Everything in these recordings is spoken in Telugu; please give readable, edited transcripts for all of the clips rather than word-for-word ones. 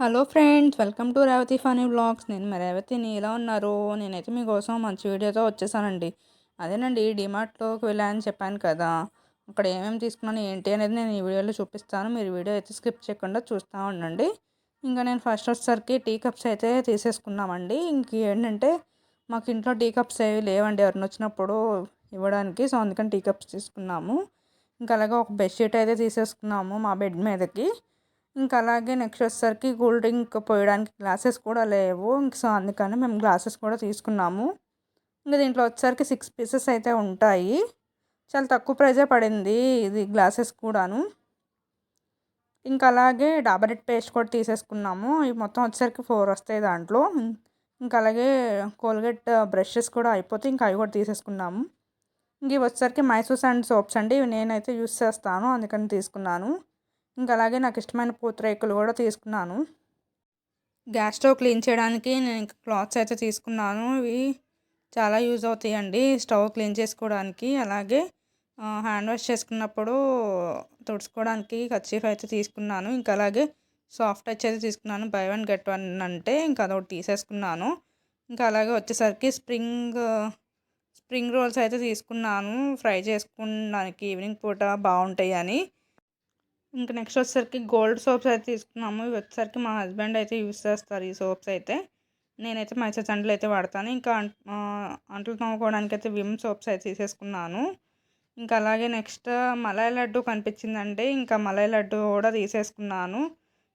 Hello friends, welcome to Revathi funny vlogs. నేను మీ రేవతిని. ఎలా ఉన్నారు? నేనైతే మీకోసం మంచి వీడియోతో వచ్చేసానండి. అదేనండి, డిమార్ట్లోకి వెళ్ళానని చెప్పాను కదా, అక్కడ ఏమేమి తీసుకున్నాను ఏంటి అనేది నేను ఈ వీడియోలో చూపిస్తాను. మీరు వీడియో అయితే స్కిప్ చేయకుండా చూస్తూ ఉండండి. ఇంకా నేను ఫస్ట్ వచ్చేసరికి టీ కప్స్ అయితే తీసేసుకున్నామండి. ఇంక ఏంటంటే మాకు ఇంట్లో టీ కప్స్ ఏవి లేవండి ఎవరిని వచ్చినప్పుడు ఇవ్వడానికి. సో అందుకని టీ కప్స్ తీసుకున్నాము. ఇంకా అలాగే ఒక బెడ్షీట్ అయితే తీసేసుకున్నాము మా బెడ్ మీదకి. ఇంకా అలాగే నెక్స్ట్ వచ్చేసరికి కూల్ డ్రింక్ పోయడానికి గ్లాసెస్ కూడా లేవు. ఇంక సో అందుకని మేము గ్లాసెస్ కూడా తీసుకున్నాము. ఇంకా దీంట్లో వచ్చేసరికి 6 పీసెస్ అయితే ఉంటాయి. చాలా తక్కువ ప్రైజే పడింది ఇది గ్లాసెస్ కూడాను. ఇంకా అలాగే డాబర్ రెడ్ పేస్ట్ కూడా తీసేసుకున్నాము. ఇవి మొత్తం వచ్చేసరికి 4 వస్తాయి దాంట్లో. ఇంకా అలాగే కోల్గేట్ బ్రషెస్ కూడా అయిపోతే ఇంకా అవి కూడా తీసేసుకున్నాము. ఇంక ఇవి వచ్చేసరికి మైసూర్ శాండ్ సోప్స్ అండి. ఇవి నేనైతే యూస్ చేస్తాను, అందుకని తీసుకున్నాను. ఇంకా అలాగే నాకు ఇష్టమైన పూతరేకులు కూడా తీసుకున్నాను. గ్యాస్ స్టవ్ క్లీన్ చేయడానికి నేను ఇంకా క్లాత్స్ అయితే తీసుకున్నాను. ఇవి చాలా యూజ్ అవుతాయండి స్టవ్ క్లీన్ చేసుకోవడానికి. అలాగే హ్యాండ్ వాష్ చేసుకున్నప్పుడు తుడుచుకోవడానికి కర్చీఫ్ అయితే తీసుకున్నాను. ఇంకా అలాగే సాఫ్ట్ టచ్ అయితే తీసుకున్నాను. బై వన్ గెట్ వన్ అంటే ఇంకా అదొకటి తీసేసుకున్నాను. ఇంకా అలాగే వచ్చేసరికి స్ప్రింగ్ రోల్స్ అయితే తీసుకున్నాను, ఫ్రై చేసుకోవడానికి ఈవినింగ్ పూట బాగుంటాయి అని. ఇంకా నెక్స్ట్ వచ్చేసరికి గోల్డ్ సోప్స్ అయితే తీసుకున్నాము. ఇవి వచ్చేసరికి మా హస్బెండ్ అయితే యూస్ చేస్తారు ఈ సోప్స్ అయితే. నేనైతే మైసూర్ శాండిల్ అయితే వాడతాను. ఇంకా అంట్లు తోముకోవడానికి అయితే విమ్ సోప్స్ అయితే తీసేసుకున్నాను. ఇంకా అలాగే నెక్స్ట్ మలాయ్ లడ్డు కనిపించిందండి. ఇంకా మలాయ్ లడ్డు కూడా తీసేసుకున్నాను.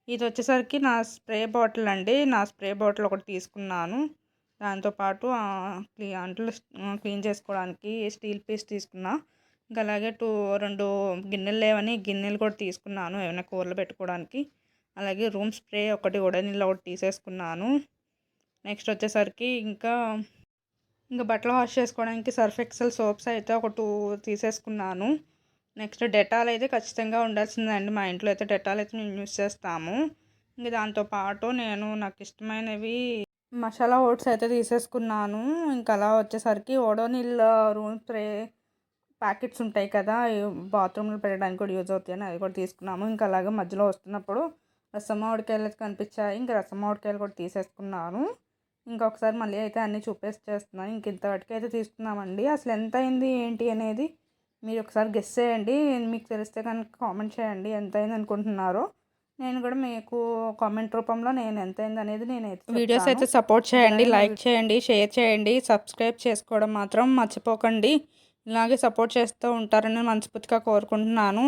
ఇది వచ్చేసరికి నా స్ప్రే బాటిల్ అండి. నా స్ప్రే బాటిల్ ఒకటి తీసుకున్నాను. దాంతోపాటు అంట్లు క్లీన్ చేసుకోవడానికి స్టీల్ పీస్ తీసుకున్నా. ఇంకా అలాగే 2 గిన్నెలు లేవని గిన్నెలు కూడా తీసుకున్నాను ఏమైనా కూరలు పెట్టుకోవడానికి. అలాగే రూమ్ స్ప్రే ఒకటి ఉడనిల్ ఒకటి తీసేసుకున్నాను. నెక్స్ట్ వచ్చేసరికి ఇంకా బట్టలు వాష్ చేసుకోవడానికి సర్ఫ్ ఎక్సెల్ సోప్స్ అయితే ఒక 2 తీసేసుకున్నాను. నెక్స్ట్ డెటాల్ అయితే ఖచ్చితంగా ఉండాల్సిందండి. మా ఇంట్లో అయితే డెటాల్ అయితే మేము యూస్ చేస్తాము. ఇంకా దాంతోపాటు నాకు ఇష్టమైనవి మసాలా ఓట్స్ అయితే తీసేసుకున్నాను. ఇంకా అలా వచ్చేసరికి ఓడోనిల్ రూమ్ స్ప్రే ప్యాకెట్స్ ఉంటాయి కదా, బాత్రూమ్లో పెట్టడానికి కూడా యూజ్ అవుతాయని అవి కూడా తీసుకున్నాము. ఇంకా అలాగే మధ్యలో వస్తున్నప్పుడు రసం మామిడికాయలు అయితే కనిపించాయి. ఇంకా రసం మామిడికాయలు కూడా తీసేసుకున్నాను. ఇంకొకసారి మళ్ళీ అయితే అన్నీ చూపించేస్తున్నాను. ఇంక ఇంతవరకు అయితే తీసుకున్నామండి. అసలు ఎంత అయింది ఏంటి అనేది మీరు ఒకసారి గెస్ చేయండి. మీకు తెలిస్తే కనుక కామెంట్ చేయండి ఎంత అయింది అనుకుంటున్నారో. నేను కూడా మీకు కామెంట్ రూపంలో నేను ఎంత అయింది అనేది నేనైతే వీడియోస్ అయితే సపోర్ట్ చేయండి, లైక్ చేయండి, షేర్ చేయండి, సబ్స్క్రైబ్ చేసుకోవడం మాత్రం మర్చిపోకండి. ఇలాగే సపోర్ట్ చేస్తూ ఉంటారని మనస్ఫూర్తిగా కోరుకుంటున్నాను.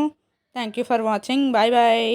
Thank you for watching. Bye bye.